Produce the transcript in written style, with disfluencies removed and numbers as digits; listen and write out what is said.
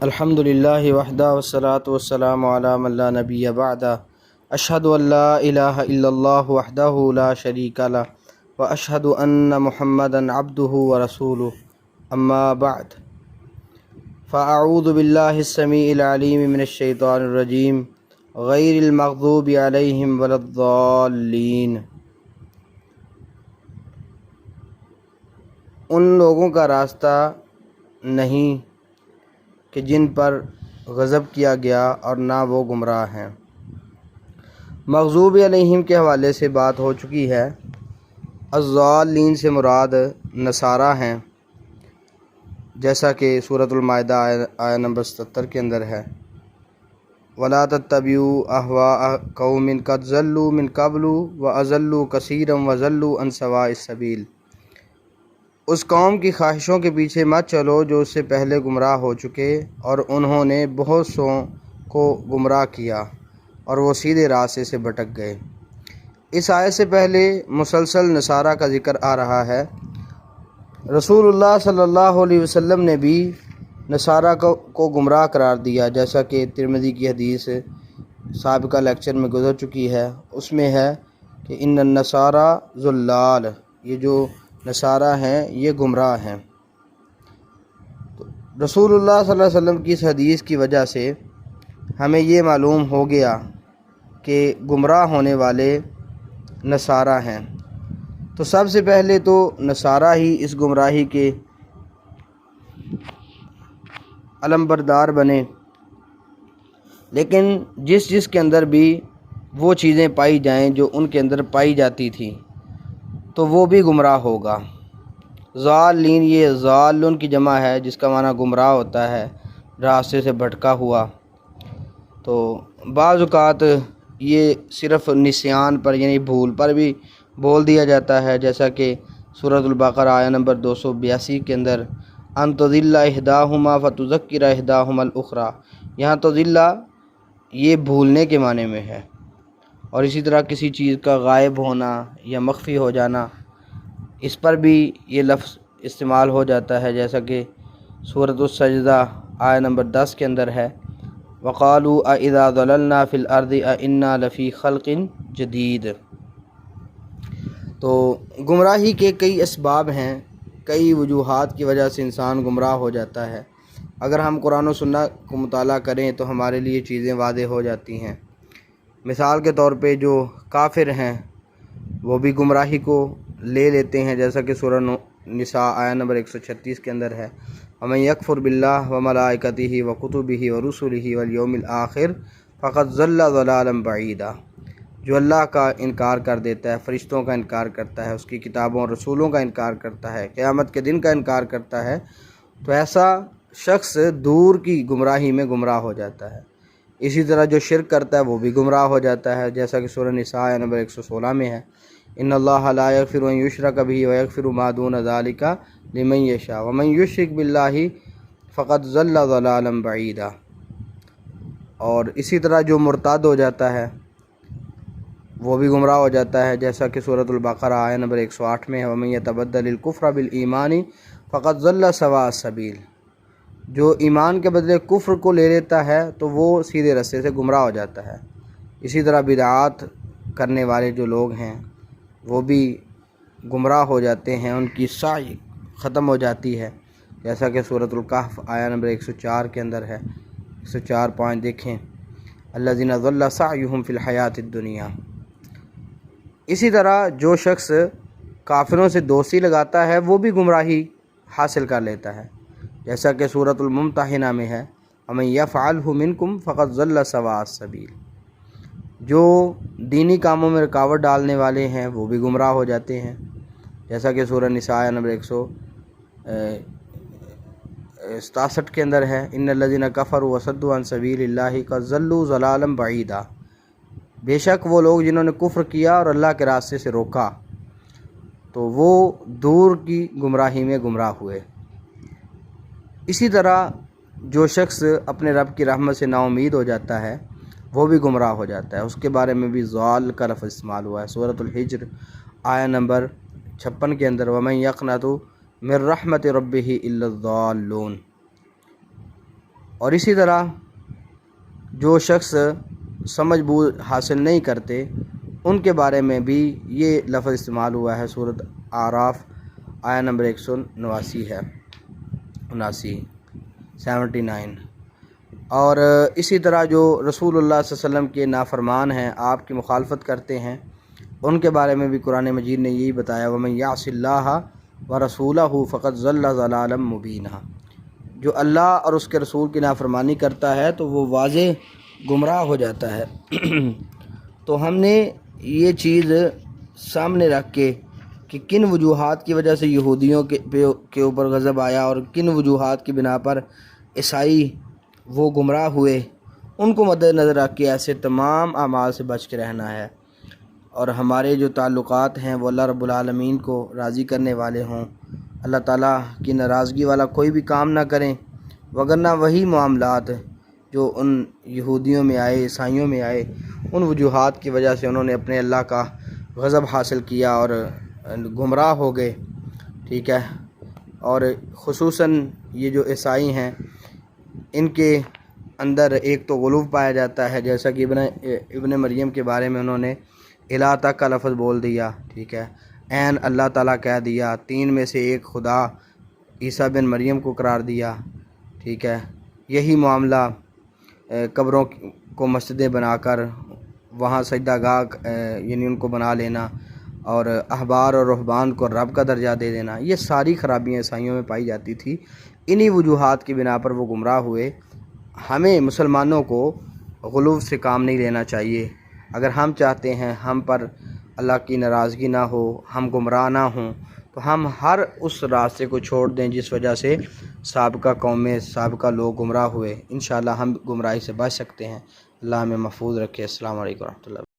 الحمدللہ وحدہ والصلاة والسلام علی من لا نبی بعدہ اشہد ان لا الہ الا اللہ وحدہ لا شریک لہ واشہد ان محمدا عبدہ ورسولہ اما بعد فاعوذ باللہ السمیع العلیم من الشیطان الرجیم غیر المغضوب علیہم ولا الضالین۔ ان لوگوں کا راستہ نہیں کہ جن پر غضب کیا گیا اور نہ وہ گمراہ ہیں۔ مغضوب علیہم کے حوالے سے بات ہو چکی ہے۔ الضالین سے مراد نصارہ ہیں، جیسا کہ سورۃ المائدہ آیہ نمبر 77 کے اندر ہے۔ وَلَا تَتَّبِعُوا أَهْوَاءَ قَوْمٍ قَدْ ضَلُّوا مِن قَبْلُ وَأَضَلُّوا كَثِيرًا وَضَلُّوا عَن سَوَاءِ السَّبِيلِ۔ اس قوم کی خواہشوں کے پیچھے مت چلو جو اس سے پہلے گمراہ ہو چکے، اور انہوں نے بہت سوں کو گمراہ کیا اور وہ سیدھے راستے سے بھٹک گئے۔ اس آیت سے پہلے مسلسل نصارہ کا ذکر آ رہا ہے۔ رسول اللہ صلی اللہ علیہ وسلم نے بھی نصارہ کو گمراہ قرار دیا، جیسا کہ ترمذی کی حدیث سابقہ لیکچر میں گزر چکی ہے۔ اس میں ہے کہ ان النصارى ضلال، یہ جو نصارہ ہیں یہ گمراہ ہیں۔ رسول اللہ صلی اللہ علیہ وسلم کی اس حدیث کی وجہ سے ہمیں یہ معلوم ہو گیا کہ گمراہ ہونے والے نصارہ ہیں۔ تو سب سے پہلے تو نصارہ ہی اس گمراہی کے علمبردار بنے، لیکن جس کے اندر بھی وہ چیزیں پائی جائیں جو ان کے اندر پائی جاتی تھی تو وہ بھی گمراہ ہوگا۔ ضالین، یہ ضالن کی جمع ہے جس کا معنی گمراہ ہوتا ہے، راستے سے بھٹکا ہوا۔ تو بعض اوقات یہ صرف نسیان پر یعنی بھول پر بھی بول دیا جاتا ہے، جیسا کہ سورۃ البقرہ آیہ نمبر 282 کے اندر ان تضل احداہما فتذکر احداہما الاخری، یہاں تضل یہ بھولنے کے معنی میں ہے۔ اور اسی طرح کسی چیز کا غائب ہونا یا مخفی ہو جانا، اس پر بھی یہ لفظ استعمال ہو جاتا ہے، جیسا کہ سورۃ السجدہ آیہ نمبر 10 کے اندر ہے وَقَالُوا أَإِذَا ضَلَلْنَا فِي الْأَرْضِ أَإِنَّا لَفِي خَلْقٍ جَدِيدٍ۔ تو گمراہی کے کئی اسباب ہیں، کئی وجوہات کی وجہ سے انسان گمراہ ہو جاتا ہے۔ اگر ہم قرآن و سنت کو مطالعہ کریں تو ہمارے لیے چیزیں واضح ہو جاتی ہیں۔ مثال کے طور پہ جو کافر ہیں وہ بھی گمراہی کو لے لیتے ہیں، جیسا کہ سورہ نساء آیہ نمبر 136 کے اندر ہے وَمَن يَكْفُرْ بِاللَّهِ وَمَلَائِكَتِهِ وَكُتُبِهِ وَرُسُلِهِ وَالْيَوْمِ الْآخِرِ فَقَدْ ضَلَّ ضَلَالًا بَعِيدًا۔ جو اللہ کا انکار کر دیتا ہے، فرشتوں کا انکار کرتا ہے، اس کی کتابوں اور رسولوں کا انکار کرتا ہے، قیامت کے دن کا انکار کرتا ہے، تو ایسا شخص دور کی گمراہی میں گمراہ ہو جاتا ہے۔ اسی طرح جو شرک کرتا ہے وہ بھی گمراہ ہو جاتا ہے، جیسا کہ سورہ نساء آیہ نمبر 116 میں ہے ان اللہ لا یغفر ان یشرک بہ ویغفر ما دون ذلک لمن یشاء ومن یشرک باللہ فقد ضل ضلالا بعیدا۔ اور اسی طرح جو مرتد ہو جاتا ہے وہ بھی گمراہ ہو جاتا ہے، جیسا کہ سورۃ البقرہ آیہ نمبر 108 میں ہے ومن یتبدل الکفر بالایمان فقد ضل سواء السبیل۔ جو ایمان کے بدلے کفر کو لے لیتا ہے تو وہ سیدھے راستے سے گمراہ ہو جاتا ہے۔ اسی طرح بدعات کرنے والے جو لوگ ہیں وہ بھی گمراہ ہو جاتے ہیں، ان کی سعی ختم ہو جاتی ہے، جیسا کہ سورۃ الکہف آیہ نمبر 104 کے اندر ہے۔ 104 پوائنٹ دیکھیں الذین ضل سعیہم فی الحیاۃ الدنیا۔ اسی طرح جو شخص کافروں سے دوستی لگاتا ہے وہ بھی گمراہی حاصل کر لیتا ہے، جیسا کہ سورۃ الممتحنہ میں ہے وَمَن یفعلہ منکم فقد ضل سواء السبیل۔ جو دینی کاموں میں رکاوٹ ڈالنے والے ہیں وہ بھی گمراہ ہو جاتے ہیں، جیسا کہ سورہ نساء آیہ نمبر 167 کے اندر ہے ان الذین کفروا وصدوا عن سبیل اللہ قد ضلوا ضلالا بعیدا۔ بے شک وہ لوگ جنہوں نے کفر کیا اور اللہ کے راستے سے روکا تو وہ دور کی گمراہی میں گمراہ ہوئے۔ اسی طرح جو شخص اپنے رب کی رحمت سے نا امید ہو جاتا ہے وہ بھی گمراہ ہو جاتا ہے، اس کے بارے میں بھی ضال کا لفظ استعمال ہوا ہے۔ سورۃ الحجر آیہ نمبر 56 کے اندر وَمَن يَقْنَطُ مِن رَحْمَتِ رَبِّهِ إِلَّا الضَّالُّونَ۔ اور اسی طرح جو شخص سمجھ بوجھ حاصل نہیں کرتے ان کے بارے میں بھی یہ لفظ استعمال ہوا ہے۔ سورۃ اعراف آیہ نمبر 179 ہے، 79۔ اور اسی طرح جو رسول اللہ صلی اللہ علیہ وسلم کے نافرمان ہیں، آپ کی مخالفت کرتے ہیں، ان کے بارے میں بھی قرآن مجید نے یہی بتایا، وَمَن يَعْصِ اللَّهَ وَرَسُولَهُ فَقَدْ ضَلَّ ضَلَالًا مُبِينًا۔ جو اللہ اور اس کے رسول کی نافرمانی کرتا ہے تو وہ واضح گمراہ ہو جاتا ہے۔ تو ہم نے یہ چیز سامنے رکھ کے کہ کن وجوہات کی وجہ سے یہودیوں کے اوپر غضب آیا اور کن وجوہات کی بنا پر عیسائی وہ گمراہ ہوئے، ان کو مد نظر رکھ کے ایسے تمام اعمال سے بچ کے رہنا ہے، اور ہمارے جو تعلقات ہیں وہ اللہ رب العالمین کو راضی کرنے والے ہوں، اللہ تعالیٰ کی ناراضگی والا کوئی بھی کام نہ کریں، وگرنہ وہی معاملات جو ان یہودیوں میں آئے، عیسائیوں میں آئے، ان وجوہات کی وجہ سے انہوں نے اپنے اللہ کا غضب حاصل کیا اور گمراہ ہو گئے، ٹھیک ہے۔ اور خصوصاً یہ جو عیسائی ہیں ان کے اندر ایک تو غلو پایا جاتا ہے، جیسا کہ ابن مریم کے بارے میں انہوں نے الہ تک کا لفظ بول دیا، ٹھیک ہے، عین اللہ تعالیٰ کہہ دیا، تین میں سے ایک خدا عیسیٰ بن مریم کو قرار دیا، ٹھیک ہے۔ یہی معاملہ قبروں کو مسجدیں بنا کر وہاں سجدہ گاہ یعنی ان کو بنا لینا، اور احبار اور رہبان کو رب کا درجہ دے دینا، یہ ساری خرابیاں عیسائیوں میں پائی جاتی تھی۔ انہی وجوہات کی بنا پر وہ گمراہ ہوئے۔ ہمیں مسلمانوں کو غلو سے کام نہیں لینا چاہیے۔ اگر ہم چاہتے ہیں ہم پر اللہ کی ناراضگی نہ ہو، ہم گمراہ نہ ہوں، تو ہم ہر اس راستے کو چھوڑ دیں جس وجہ سے سابقہ قومیں، سابقہ لوگ گمراہ ہوئے۔ انشاءاللہ ہم گمراہی سے بچ سکتے ہیں۔ اللہ ہمیں محفوظ رکھے۔ السلام علیکم ورحمۃ اللہ۔